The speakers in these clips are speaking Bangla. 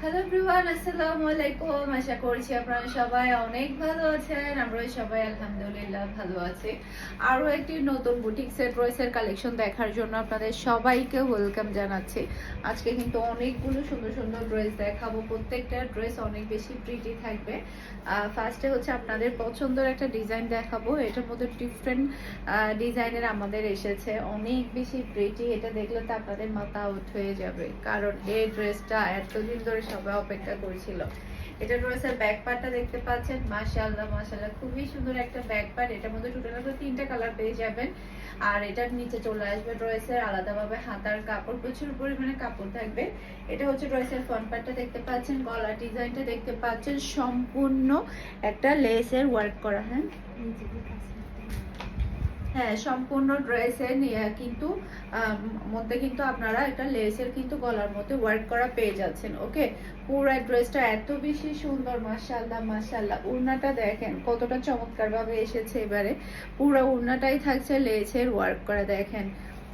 হ্যালো এভরিওয়ান, আসসালামু আলাইকুম। আশা করছি আপনারা সবাই অনেক ভালো আছেন। আমরা সবাই আলহামদুলিল্লাহ ভালো আছি। আরও একটি নতুন বুটিক্সের ড্রেসের কালেকশন দেখার জন্য আপনাদের সবাইকে ওয়েলকাম জানাচ্ছি। আজকে কিন্তু অনেকগুলো সুন্দর সুন্দর ড্রেস দেখাবো। প্রত্যেকটা ড্রেস অনেক বেশি প্রিটি থাকবে। ফার্স্টে হচ্ছে আপনাদের পছন্দের একটা ডিজাইন দেখাবো। এটার মধ্যে ডিফারেন্ট ডিজাইনের আমাদের এসেছে, অনেক বেশি প্রিটি। এটা দেখলে তো আপনাদের মাথা আউট হয়ে যাবে, কারণ এই ড্রেসটা এতদিন ধরে সবাই অপেক্ষা করেছিল। এটা ড্রেসের ব্যাক পার্টটা দেখতে পাচ্ছেন, মাশাআল্লাহ মাশাআল্লাহ খুবই সুন্দর একটা ব্যাক পার্ট। এটার মধ্যে টোটাল আপনারা 3টা কালার পেয়ে যাবেন। আর এটার নিচে চলে আসবে ড্রেসের আলাদাভাবে হাতার কাপড়, প্রচুর পরিমাণে কাপড় থাকবে। এটা হচ্ছে ড্রেসের ফ্রন্ট পার্টটা দেখতে পাচ্ছেন, গলার ডিজাইনটা দেখতে পাচ্ছেন, সম্পূর্ণ একটা লেসের ওয়ার্ক করা। হ্যাঁ, সম্পূর্ণ ড্রেসের কিন্তু মধ্যে কিন্তু আপনারা একটা লেসের কিন্তু গলার মধ্যে ওয়ার্ক করা পেয়ে যাচ্ছেন। ওকে, পুরো ড্রেসটা এত বেশি সুন্দর, মাশাআল্লাহ মাশাআল্লাহ। ওড়নাটা দেখেন কতটা চমৎকার ভাবে এসেছে। এবারে পুরো ওড়নাটাই থাকছে লেসের ওয়ার্ক করা। দেখেন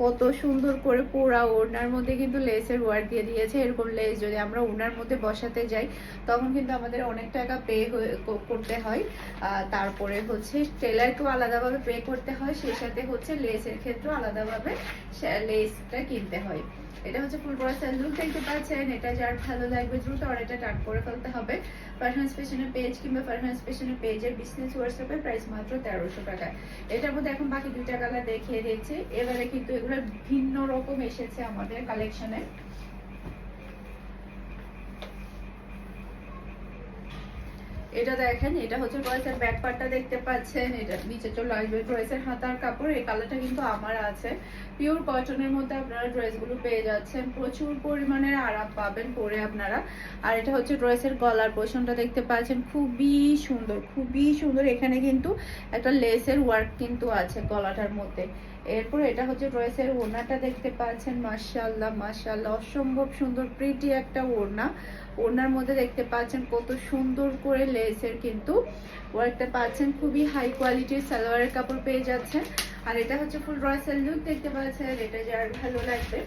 কত সুন্দর করে পুরা ওড়নার মধ্যে কিন্তু লেসের ওয়ার্ক দিয়ে দিয়েছে। এরকম লেস যদি আমরা ওড়নার মধ্যে বসাতে যাই তখন কিন্তু আমাদের অনেক টাকা পে করতে হয়। তারপরে হচ্ছে টেলারকেও আলাদাভাবে পে করতে হয়, সেই সাথে হচ্ছে লেসের ক্ষেত্রেও আলাদাভাবে লেসটা কিনতে হয়। এটা হচ্ছে ফুল ড্রেসের লুক দেখতে পাচ্ছেন। এটা যার ভালো লাগবে দ্রুত অর্ডারটা টান করে ফেলতে হবে। ফারহান ফ্যাশনের পেজ কিংবা ফারহান ফ্যাশনের পেজের বিজনেস হোয়াটসঅ্যাপে প্রাইস মাত্র 1300 টাকায়। এটার মধ্যে এখন বাকি 2টা কালার দেখিয়ে দিচ্ছি। এবারে কিন্তু এগুলো ভিন্ন রকম এসেছে আমাদের কালেকশনে। এটা দেখেন, এটা হচ্ছে ড্রেসের ব্যাক পার্টটা দেখতে পাচ্ছেন। এটা নিচে চলে আসবে ড্রেসের হাতার কাপড়। এই কালারটা কিন্তু আমার আছে। পিওর কটনের মধ্যে আপনারা ড্রেসগুলো পেয়ে যাচ্ছেন, প্রচুর পরিমাণের আরাম পাবেন পরে আপনারা। আর এটা হচ্ছে ড্রেসের গলার পোর্শনটা দেখতে পাচ্ছেন, খুবই সুন্দর খুবই সুন্দর। এখানে কিন্তু একটা লেসের ওয়ার্ক কিন্তু আছে গলাটার মধ্যে। এরপর এটা হচ্ছে ড্রেসের ওড়নাটা দেখতে পাচ্ছেন, মাশাআল্লাহ মাশাআল্লাহ অসম্ভব সুন্দর প্রিটি একটা ওড়না। ওড়নার মধ্যে দেখতে পাচ্ছেন কত সুন্দর করে লেসের কিন্তু ওয়ার্কটা পাচ্ছেন। খুবই হাই কোয়ালিটির সালোয়ারের কাপড় পেয়ে যাচ্ছেন। আর এটা হচ্ছে ফুল ড্রেসের লুক দেখতে পাচ্ছেন। এটা যার ভালো লাগবে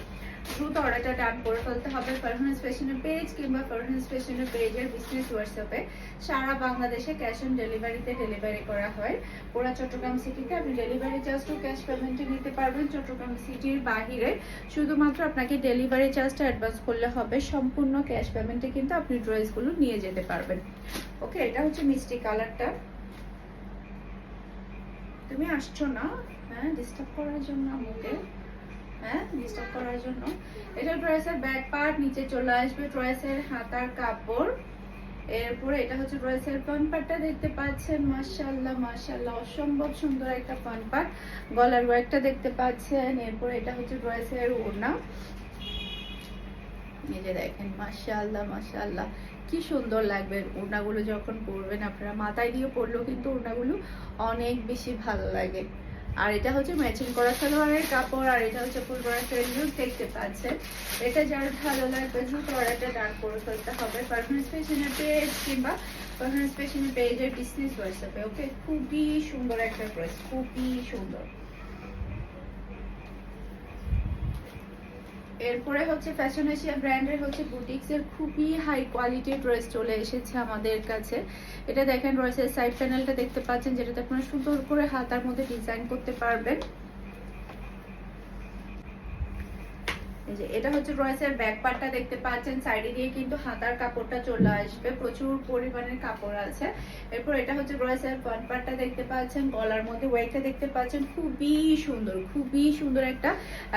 দ্রুত অর্ডারটা ডান করে ফেলতে হবে। ফারহান ফ্যাশনের পেজ কিংবা ফারহান ফ্যাশনের পেজের বিজনেস হোয়াটসঅ্যাপে সারা বাংলাদেশে ক্যাশ অন ডেলিভারিতে ডেলিভারি করা হয়। পুরো চট্টগ্রাম সিটিতে আপনি ডেলিভারি চার্জ ও ক্যাশ পেমেন্টে নিতে পারবেন। চট্টগ্রাম সিটির বাহিরে শুধুমাত্র আপনাকে ডেলিভারি চার্জটা অ্যাডভান্স করলে হবে, সম্পূর্ণ ক্যাশ পেমেন্টে কিন্তু আপনি ড্রেসগুলো নিয়ে যেতে পারবেন। ওকে, এটা হচ্ছে মিষ্টি কালারটা। তুমি আসছো না? হ্যাঁ, ডিস্টার্ব করার জন্য আমাকে। হ্যাঁ, ডিস্টার্ব করার জন্য। এটা ড্রেসের ব্যাক পার্ট, নিচে চলে আসবে ড্রেসের হাতার কাপড়। এরপরে এটা হচ্ছে ড্রেসের ফ্রন্ট পার্টটা দেখতে পাচ্ছেন, মাশাআল্লাহ মাশাআল্লাহ অসম্ভব সুন্দর একটা ফ্রন্ট পার্ট। গলার ওয়ার্কটা দেখতে পাচ্ছেন। এরপরে এটা হচ্ছে ড্রেসের ওড়না। এই যে দেখেন, মাশাআল্লাহ মাশাআল্লাহ কি সুন্দর লাগবে ওড়নাগুলো যখন পরবেন আপনারা। মাথায় দিয়ে পরলেও কিন্তু ওড়নাগুলো অনেক বেশি ভালো লাগে। আর এটা হচ্ছে ম্যাচিং করা সালোয়ারের কাপড়। আর এটা হচ্ছে ফুল ড্রেসের লুক দেখতে পাচ্ছেন। এটা যার ভালো লাগবে দ্রুত অর্ডারটা ডান করে ফেলতে হবে ফারহান ফ্যাশনের পেজ কিংবা ফারহান ফ্যাশনের পেজের বিজনেস হোয়াটসঅ্যাপে। ওকে, খুবই সুন্দর একটা ড্রেস, খুবই সুন্দর। এরপরে হচ্ছে ফ্যাশন এশিয়া ব্র্যান্ডের হচ্ছে বুটিক্সের খুবই হাই কোয়ালিটির ড্রেস চলে এসেছে আমাদের কাছে। এটা দেখেন ড্রেসের সাইড প্যানেলটা দেখতে পাচ্ছেন, যেটাতে আপনারা সুন্দর করে হাতার মধ্যে ডিজাইন করতে পারবেন। এই যে এটা হচ্ছে ড্রেসের ব্যাক পার্টটা দেখতে পাচ্ছেন, সাইডে দিয়ে কিন্তু হাতার কাপড়টা চলে আসবে, প্রচুর পরিমাণের কাপড় আছে। এরপর এটা হচ্ছে ড্রেসের ফ্রন্ট পার্টটা দেখতে পাচ্ছেন, গলার মধ্যে ওয়ার্কটা দেখতে পাচ্ছেন, খুবই সুন্দর খুবই সুন্দর একটা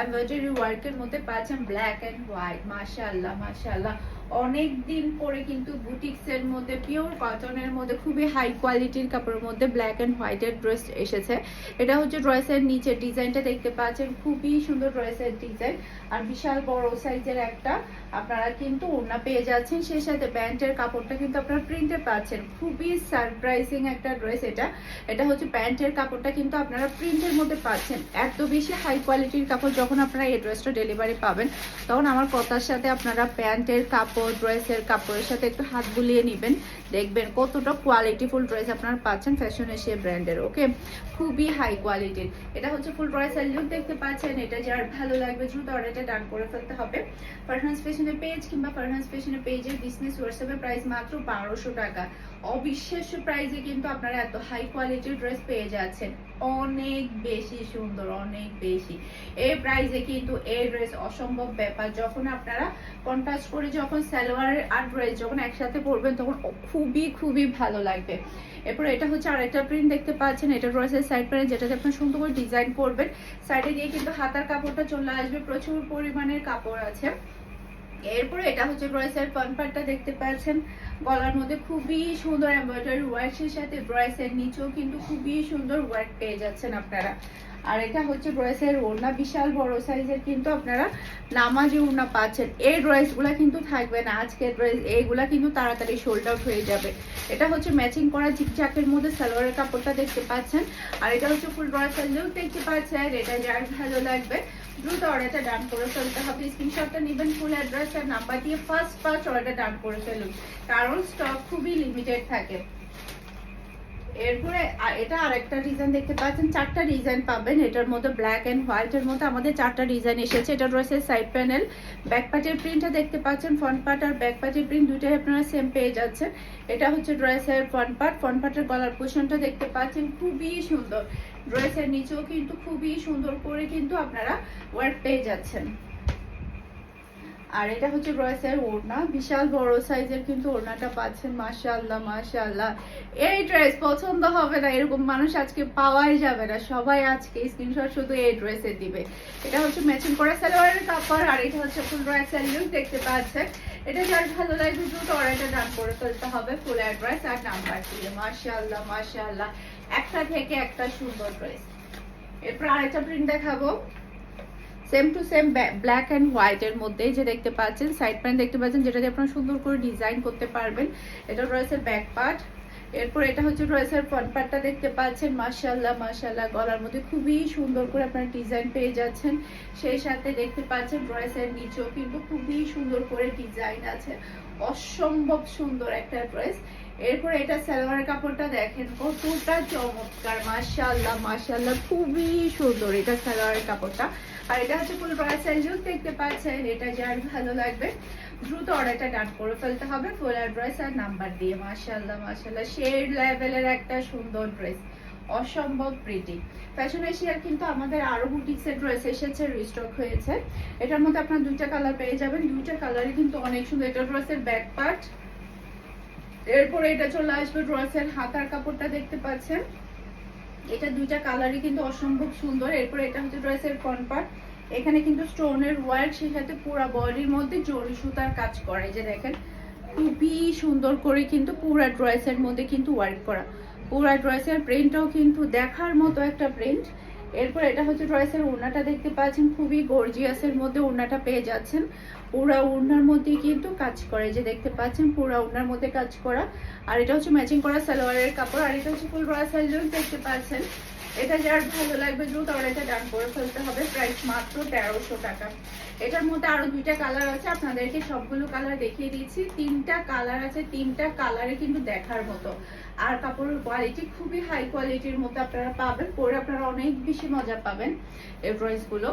এমব্রয়ডারি ওয়ার্কের মধ্যে পাচ্ছেন ব্ল্যাক এন্ড হোয়াইট। মাশাআল্লাহ মাশাআল্লাহ অনেক দিন পরে কিন্তু বুটিক্সের মধ্যে পিওর কটনের মধ্যে খুবই হাই কোয়ালিটির কাপড়ের মধ্যে ব্ল্যাক এন্ড হোয়াইটের ড্রেস এসেছে। এটা হচ্ছে ড্রেসের নিচের ডিজাইনটা দেখতে পাচ্ছেন, খুবই সুন্দর ড্রেসের ডিজাইন। আর বিশাল বড় সাইজের একটা আপনারা কিন্তু ওড়না পেয়ে যাচ্ছেন, সেই সাথে প্যান্টের কাপড়টা কিন্তু আপনারা প্রিন্টে পাচ্ছেন। খুবই সারপ্রাইজিং একটা ড্রেস এটা। এটা হচ্ছে প্যান্টের কাপড়টা কিন্তু আপনারা প্রিন্টের মধ্যে পাচ্ছেন। এত বেশি হাই কোয়ালিটির কাপড় যখন আপনারা এই ড্রেসটা ডেলিভারি পাবেন তখন আমার কথার সাথে আপনারা প্যান্টের কাপড় ড্রেসের কাপড়ের সাথে একটু হাত বুলিয়ে নেবেন, দেখবেন কতটা কোয়ালিটিফুল ড্রেস আপনারা পাচ্ছেন ফ্যাশন এশিয়া ব্র্যান্ডের। ওকে, খুবই হাই কোয়ালিটির। এটা হচ্ছে ফুল ড্রেসের লুক দেখতে পাচ্ছেন। এটা যার ভালো লাগবে দ্রুত অর্ডারটা ডান করে ফেলতে হবে। ফারহান ফ্যাশনের পেজ কিংবা ফারহানস ফ্যাশনের পেজের বিজনেস হোয়াটসঅ্যাপের প্রাইস মাত্র 1200 টাকা। অবিশ্বাস্য প্রাইসে কিন্তু আপনারা এত হাই কোয়ালিটির ড্রেস পেয়ে যাচ্ছেন, অনেক বেশি সুন্দর, অনেক বেশি। এই প্রাইসে কিন্তু এই ড্রেস অসম্ভব ব্যাপার। যখন আপনারা কন্ট্রাস্ট করে যখন সালোয়ার আর ড্রেস যখন একসাথে পরবেন তখন খুবই খুবই ভালো লাগবে। এরপর এটা হচ্ছে আরেকটা প্রিন্ট দেখতে পাচ্ছেন, এটা ড্রেসের সাইড প্যানেল, যেটাতে আপনি সুন্দর করে ডিজাইন করবেন। সাইডে দিয়ে কিন্তু হাতার কাপড়টা চলে আসবে, প্রচুর পরিমাণের কাপড় আছে। এরপরে এটা হচ্ছে ড্রেসের ফ্রন্ট পার্টটা দেখতে পাচ্ছেন, গলার মধ্যে খুবই সুন্দর এমব্রয়ডারি ওয়ার্কের সাথে ড্রেসের নিচেও কিন্তু খুবই সুন্দর ওয়ার্ক পেয়ে যাচ্ছেন আপনারা। আর এটা হচ্ছে ড্রেসের ওড়না, বিশাল বড় সাইজের কিন্তু আপনারা নামাজি ওড়না পাচ্ছেন। এই ড্রেসগুলা কিন্তু থাকবে না আজকের ড্রেস, এইগুলা কিন্তু তাড়াতাড়ি সোল্ড আউট হয়ে যাবে। এটা হচ্ছে ম্যাচিং করা জিগজ্যাগের মধ্যে সালোয়ারের কাপড়টা দেখতে পাচ্ছেন। আর এটা হচ্ছে ফুল ড্রেসের লুক দেখতে পাচ্ছেন। এটা যার ভালো লাগবে দ্রুত অর্ডারটা ডান করে ফেলতে হবে। স্ক্রিনশটটা নেবেন, ফুল অ্যাড্রেস আর নাম্বার দিয়ে ফার্স্ট অর্ডার ডান করে ফেলুন, কারণ স্টক খুবই লিমিটেড থাকে। এরপরে এটা আরেকটা ডিজাইন দেখতে পাচ্ছেন, 4টা ডিজাইন পাবেন এটার মধ্যে, ব্ল্যাক এন্ড হোয়াইট এর মধ্যে আমাদের 4টা ডিজাইন এসেছে। এটা ড্রেসের সাইড প্যানেল, ব্যাক পার্টের প্রিন্টটা দেখতে পাচ্ছেন, ফ্রন্ট পার্ট আর ব্যাক পার্টের প্রিন্ট দুইটাই আপনারা সেম পেয়ে যাচ্ছেন। এটা হচ্ছে ড্রেসের ফ্রন্ট পার্টের গলার পোর্শনটা দেখতে পাচ্ছেন, খুবই সুন্দর। ড্রেসের নিচেও কিন্তু খুবই সুন্দর করে কিন্তু আপনারা ওয়ার্ক পেয়ে যাচ্ছেন। আর এটা হচ্ছে ড্রেসের ওড়না, বিশাল বড় সাইজের কিন্তু ওড়নাটা পাচ্ছেন। মাশাআল্লাহ মাশাআল্লাহ, এই ড্রেস পছন্দ হবে না এরকম মানুষ আজকে পাওয়াই যাবে না। সবাই আজকে স্ক্রিনশট শুধু এই ড্রেসে দিবে। এটা হচ্ছে ম্যাচিং করা সালোয়ারের কাপড়, আর এটা হচ্ছে ফুল ড্রেসের লুক দেখতে পাচ্ছেন। এটা যার ভালো লাগবে দ্রুত অর্ডারটা ডান করে ফেলতে হবে, ফুল অ্যাড্রেস আর নাম্বার দিয়ে। মাশাআল্লাহ মাশাআল্লাহ, একটা থেকে একটা সুন্দর ড্রেস। এরপর আরেকটা প্রিন্ট দেখাবো, same to same black and white এর মধ্যে, যে দেখতে পাচ্ছেন সাইড প্যান্ট দেখতে পাচ্ছেন, যেটাতে আপনারা সুন্দর করে ডিজাইন করতে পারবেন। এটা ড্রেসের ব্যাক পার্ট। এরপর এটা হচ্ছে ড্রেসের ফ্রন্ট পার্টটা দেখতে পাচ্ছেন। মাশাআল্লাহ মাশাআল্লাহ, গলার মধ্যে খুবই সুন্দর করে আপনারা ডিজাইন পেয়ে যাচ্ছেন। সেই সাথে দেখতে পাচ্ছেন ড্রেসের নিচেও কিন্তু খুবই সুন্দর করে ডিজাইন আছে, অসম্ভব সুন্দর একটা ড্রেস। এরপর এটা সালোয়ারের কাপড়টা দেখেন কতটা চমৎকার, মাশাআল্লাহ মাশাআল্লাহ, খুবই সুন্দর এটা সালোয়ারের কাপড়টা। আর এটা হচ্ছে ফুল ড্রেসের লুক দেখতে পাচ্ছেন। এটা যার ভালো লাগবে দ্রুত অর্ডারটা ডান করে ফেলতে হবে, ফুল অ্যাড্রেস আর নাম্বার দিয়ে। মাশাআল্লাহ মাশাআল্লাহ, শেড লেভেলের একটা সুন্দর ড্রেস, অসম্ভব প্রিটি। ফ্যাশন এশিয়ার কিন্তু আমাদের আরো বুটিক্সের ড্রেস এসেছে, রিস্টক হয়েছে। এটার মধ্যে আপনার দুইটা কালার পেয়ে যাবেন, দুইটা কালারই কিন্তু অনেক সুন্দর। এটা ড্রেসের ব্যাক পার্ট। এরপরে এটা চলে আসবে ড্রেসের হাতার কাপড়টা দেখতে পাচ্ছেন। এটা দুইটা কালারই কিন্তু অসম্ভব সুন্দর। এরপর এটা হচ্ছে ড্রেসের ফ্রন্ট পার্ট, এখানে কিন্তু স্টোনের ওয়ার্ক, সেই সাথে পুরো বডির মধ্যে জরি সুতার কাজ করা, এই যে দেখেন খুবই সুন্দর করে কিন্তু পুরো ড্রেসের মধ্যে কিন্তু ওয়ার্ক করা। পুরো ড্রেসের প্রিন্টটাও কিন্তু দেখার মতো একটা প্রিন্ট। এরপর এটা হচ্ছে ড্রেসের ওড়নাটা দেখতে পাচ্ছেন, খুবই গর্জিয়াসের মধ্যে ওড়নাটা পেয়ে যাচ্ছেন। পুরা ওড়নার মধ্যে কিন্তু কাজ করে, যে দেখতে পাচ্ছেন পুরা ওড়নার মধ্যে কাজ করা। আর এটা হচ্ছে ম্যাচিং করা সালোয়ারের কাপড়। আর এটা হচ্ছে ফুল ড্রেসের লুক দেখতে পাচ্ছেন। এটা যার ভালো লাগবে দ্রুত অর্ডারটা ডান করে ফেলতে হবে, প্রাইস মাত্র 1300 টাকা। এটার মধ্যে আরো দুইটা কালার আছে, আপনাদেরকে সবগুলো কালার দেখিয়ে দিচ্ছি। 3টা কালার আছে, 3টা কালারে কিন্তু দেখার মতো। আর কাপড়ের কোয়ালিটি খুবই হাই কোয়ালিটির মধ্যে আপনারা পাবেন, পরে আপনারা অনেক বেশি মজা পাবেন এই ড্রেসগুলো।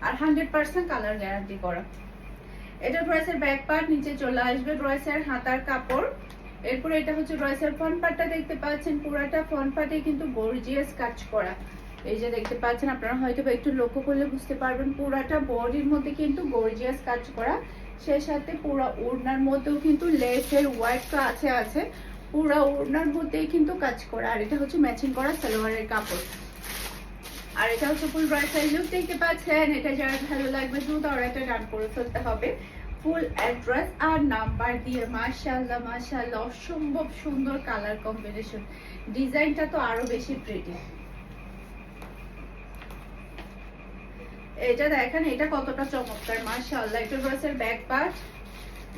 আর 100% কালার গ্যারান্টি করা। এটা ড্রেসের ব্যাক পার্ট, নিচে চলে আসবে ড্রেসের হাতার কাপড়। এরপরে এটা হচ্ছে ড্রেসের ফ্রন্ট পার্টটা দেখতে পাচ্ছেন, পুরাটা ফ্রন্ট পার্টে কিন্তু গর্জিয়াস কাজ করা, এই যে দেখতে পাচ্ছেন। আপনারা হয়তো একটু লক্ষ্য করলে বুঝতে পারবেন, পুরাটা বডির মধ্যে কিন্তু গর্জিয়াস কাজ করা, সেই সাথে পুরো ওড়নার মধ্যেও কিন্তু লেসের ওয়ার্কটা আছে, পুরো ওড়নার মধ্যেই কিন্তু কাজ করা। আর এটা হচ্ছে ম্যাচিং করা সালোয়ারের কাপড়। আর এটা হচ্ছে ফুল ড্রেসের লুক দেখতে পাচ্ছেন। এটা যার ভালো লাগবে দ্রুত অর্ডারটা ডান করে ফেলতে হবে, ফুল অ্যাড্রেস আর নাম্বার দিয়ে। মাশাআল্লাহ মাশাআল্লাহ, অসম্ভব সুন্দর কালার কম্বিনেশন, ডিজাইনটা তো আরো বেশি প্রিটি। এটা দেখেন এটা কতটা চমৎকার, মাশাআল্লাহ। এটা ড্রেসের ব্যাক পার্ট,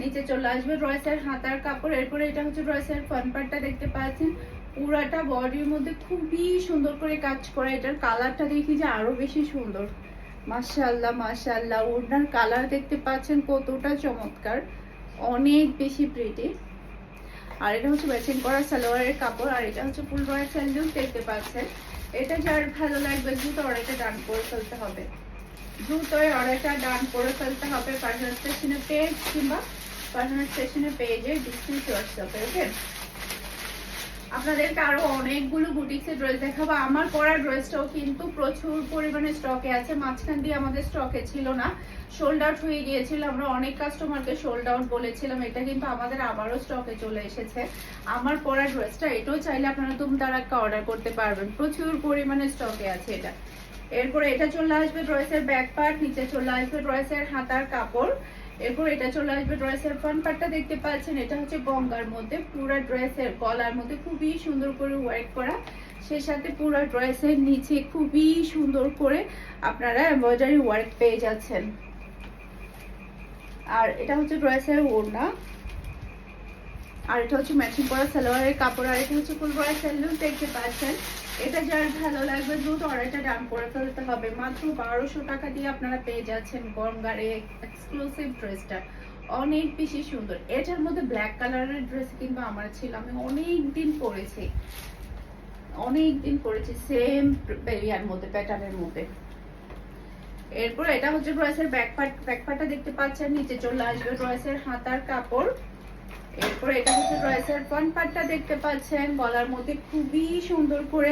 নিচে চলে আসবে ড্রেসের হাতার কাপড়। এরপরে এটা হচ্ছে ড্রেসের ফ্রন্ট পার্টটা দেখতে পাচ্ছেন, পুরাটা বডির মধ্যে খুবই সুন্দর করে কাজ করা। এটার কালারটা দেখি যে আরো বেশি সুন্দর, মাশাআল্লাহ মাশাআল্লাহ। ওড়নার কালার দেখতে পাচ্ছেন কতটা চমৎকার, অনেক বেশি প্রিটি। আর এটা হচ্ছে ম্যাচিং করা সালোয়ারের কাপড়। আর এটা হচ্ছে ফুল ড্রেসের লুক দেখতে পাচ্ছেন। এটা যার ভালো লাগবে দ্রুত অর্ডারটা ডান করে ফেলতে হবে। দ্রুতই অর্ডারটা ডান করে ফেলতে হবে পার্সোনাল স্টেশনে পেজ কিংবা পার্সোনাল স্টেশনে পেজে ডিসক্রিপ হোয়াটসঅ্যাপে। ওকে, আপনাদেরকে আরো অনেকগুলো বুটিক্সের ড্রেস দেখাবো। আমার পরা ড্রেসটাও কিন্তু প্রচুর পরিমাণে স্টকে আছে, মাঝখান দিয়ে আমাদের স্টকে ছিল না, সোল্ড আউট হয়ে গিয়েছিল। আমরা অনেক কাস্টমারকে সোল্ড আউট বলেছিলাম, এটা কিন্তু আমাদের আবারও স্টকে চলে এসেছে। আমার পরা ড্রেসটা এটাও চাইলে আপনারা দুমদারাক্কা অর্ডার করতে পারবেন, প্রচুর পরিমাণে স্টকে আছে এটা। এরপরে এটা চলে আসবে ড্রেসের ব্যাক পার্ট, নিচে চলে আসবে ড্রেসের হাতার কাপড়। এরপর এটা চলে আসবে ড্রেসের ফ্রন্ট পার্টটা দেখতে পাচ্ছেন, এটা হচ্ছে গঙ্গার মধ্যে পুরো ড্রেসের গলার মধ্যে খুবই সুন্দর করে ওয়ার্ক করা, সেই সাথে পুরো ড্রেসের নিচে খুবই সুন্দর করে আপনারা এমব্রয়ডারি ওয়ার্ক পেয়ে যাচ্ছেন। আর এটা হচ্ছে ড্রেসের ওড়না, আর এটা হচ্ছে ম্যাচিং করা সালোয়ারের কাপড়, আর এটা হচ্ছে ফুল বড় স্যালুন দেখতে পাচ্ছেন। এটা যার ভালো লাগবে দ্রুত অর্ডারটা ডান করে ফেলতে হবে। মাত্র 1200 টাকা দিয়ে আপনারা পেয়ে যাচ্ছেন গঙ্গার এই এক্সক্লুসিভ ড্রেসটা, অনেক বেশি সুন্দর। এটার মধ্যে ব্ল্যাক কালারের ড্রেস কিন্তু আমার ছিল, আমি অনেক দিন পরেছি সেম ইয়ার মধ্যে, প্যাটার্নের মধ্যে। এরপর এটা হচ্ছে ড্রেসের ব্যাক পার্টটা দেখতে পাচ্ছেন, নিচে চলে আসবে ড্রেসের হাতার কাপড়। এরপর এটা হচ্ছে ড্রেসের ফ্রন্ট পার্টটা দেখতে পাচ্ছেন, গলার মধ্যে খুবই সুন্দর করে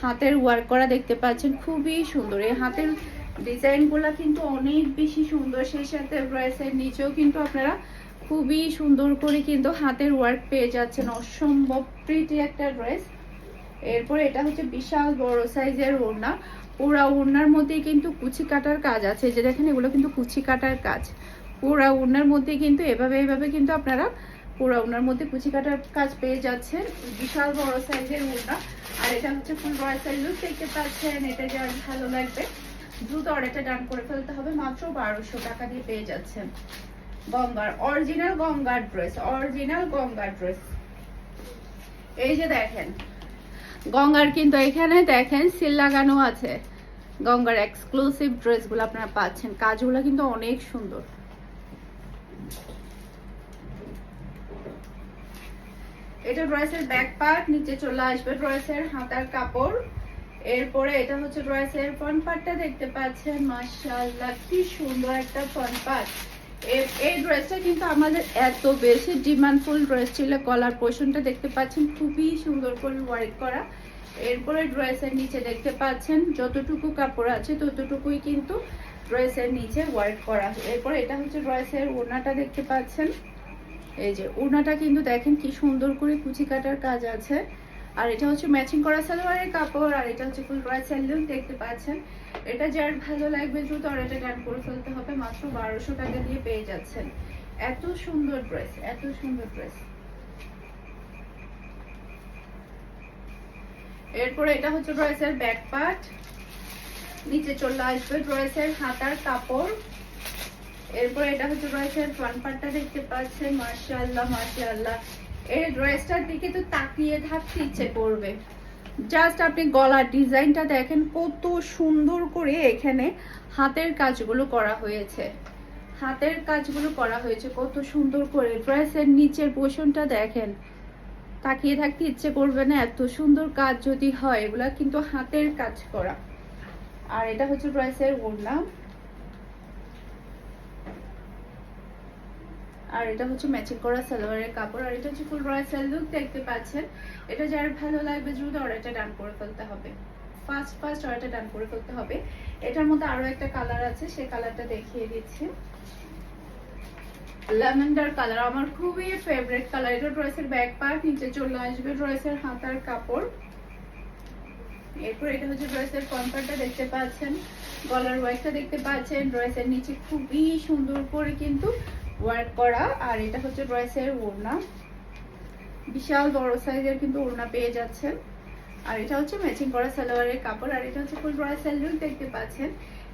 হাতের ওয়ার্ক করা দেখতে পাচ্ছেন, খুবই সুন্দর। এই হাতের ডিজাইনগুলো কিন্তু অনেক বেশি সুন্দর, সেই সাথে ড্রেসের নিচেও কিন্তু আপনারা খুবই সুন্দর করে কিন্তু হাতের ওয়ার্ক পেয়ে যাচ্ছেন, অসম্ভব প্রিটি একটা ড্রেস। এরপর এটা হচ্ছে বিশাল বড় সাইজের ওড়না, পুরা ওড়নার মধ্যে কিন্তু কুচি কাটার কাজ আছে, যে দেখেন এগুলো কিন্তু কুচি কাটার কাজ। পুরা ওড়নার মধ্যে কিন্তু এভাবে কিন্তু আপনারা পুরা ওড়নার মধ্যে কুচি কাটার কাজ পেয়ে যাচ্ছেন, বিশাল বড় সাইজের ওড়না। আর এটা হচ্ছে ফুল বড় লুক দেখতে পাচ্ছেন। এটা যার ভালো লাগবে দ্রুত অর্ডারটা ডান করে ফেলতে হবে, মাত্র 1200 টাকা দিয়ে পেয়ে যাচ্ছেন গঙ্গার অরিজিনাল গঙ্গার ড্রেস। এই যে দেখেন গঙ্গার কিন্তু এখানে দেখেন সিল লাগানো আছে, গঙ্গার এক্সক্লুসিভ ড্রেসগুলো আপনারা পাচ্ছেন, কাজগুলো কিন্তু অনেক সুন্দর। এটা ড্রেসের ব্যাক পার্ট, নিচে চলে আসবে ড্রেসের হাতার কাপড়। এরপরে এটা হচ্ছে ড্রেসের ফ্রন্ট পার্টটা দেখতে পাচ্ছেন, মাশাআল্লাহ কি সুন্দর একটা ফ্রন্ট পার্ট। এই ড্রেসটা কিন্তু আমাদের এত বেশি ডিমান্ডফুল ড্রেস ছিল। কলার পোর্শনটা দেখতে পাচ্ছেন খুবই সুন্দর করে ওয়ার্ক করা। এরপরে ড্রেসের নিচে দেখতে পাচ্ছেন যতটুকু কাপড় আছে ততটুকুই কিন্তু ড্রেসের নিচে ওয়ার্ক করা। এরপর এটা হচ্ছে ড্রেসের ওড়নাটা দেখতে পাচ্ছেন, এই যে ওড়নাটা কিন্তু দেখেন কি সুন্দর করে কুচি কাটার কাজ আছে। আর এটা হচ্ছে ম্যাচিং করা সালোয়ারের কাপড়, আর এটা হচ্ছে ফুল ড্রেসের লুক দেখতে পাচ্ছেন। এটা যার ভালো লাগবে দ্রুত অর্ডারটা ডান করে ফেলতে হবে, মাত্র 1200 টাকা দিয়ে পেয়ে যাচ্ছেন এত সুন্দর ড্রেস। এরপরে এটা হচ্ছে ড্রেসের ব্যাক পার্ট, নিচে চলে আসবে ড্রেসের হাতার কাপড়। এরপরে এটা হচ্ছে ড্রেসের ফ্রন্ট পার্টটা দেখতে পাচ্ছেন, মাশাআল্লাহ এই ড্রেসটার দিকে তো তাকিয়ে থাকতে ইচ্ছে করবে। জাস্ট আপনি গলার ডিজাইনটা দেখেন কত সুন্দর করে এখানে হাতের কাজগুলো করা হয়েছে, কত সুন্দর করে। ড্রেসের নিচের পোর্শনটা দেখেন, তাকিয়ে থাকতে ইচ্ছে করবে না, এত সুন্দর কাজ যদি হয়। এগুলা কিন্তু হাতের কাজ করা। আর এটা হচ্ছে ড্রেসের ওড়না, আর এটা হচ্ছে ম্যাচিং করা সালোয়ারের কাপড়, আর এটা হচ্ছে ফুল ড্রেসের লুক দেখতে পাচ্ছেন। এটা যার ভালো লাগবে দ্রুত অর্ডারটা ডান করে ফেলতে হবে, ফার্স্ট অর্ডারটা ডান করে ফেলতে হবে। এটার মধ্যে আরো একটা কালার আছে, সেই কালারটা দেখিয়ে দিচ্ছি, ল্যাভেন্ডার কালার, আমার খুবই ফেভারিট কালার। এটা ড্রেসের ব্যাক পার্ট, নিচে চলে আসবে ড্রেসের হাতার কাপড়। এরপর এটা হচ্ছে ড্রেসের ফ্রন্ট পার্টটা দেখতে পাচ্ছেন, গলার ওয়ার্কটা দেখতে পাচ্ছেন, ড্রেসের নিচে খুবই সুন্দর করে কিন্তু ওয়ার্ক করা। আর এটা হচ্ছে ড্রেসের ওড়না, বিশাল বড় সাইজের কিন্তু ওড়না পেয়ে যাচ্ছেন। আর এটা হচ্ছে ম্যাচিং করা সালোয়ারের কাপড়, আর এটা হচ্ছে ফুল ড্রেসের লুক দেখতে পাচ্ছেন।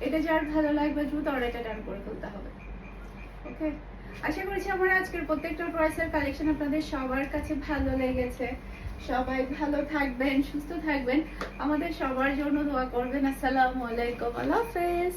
এটা যার ভালো লাগবে দ্রুত অর্ডারটা ডান করে ফেলতে হবে। ওকে, আশা করছি আমার আজকের প্রত্যেকটা ড্রেসের কালেকশন আপনাদের সবার কাছে ভালো লেগেছে। সবাই ভালো থাকবেন, সুস্থ থাকবেন, আমাদের সবার জন্য দোয়া করবেন। আসসালামু আলাইকুম, আল্লাহ হাফেজ।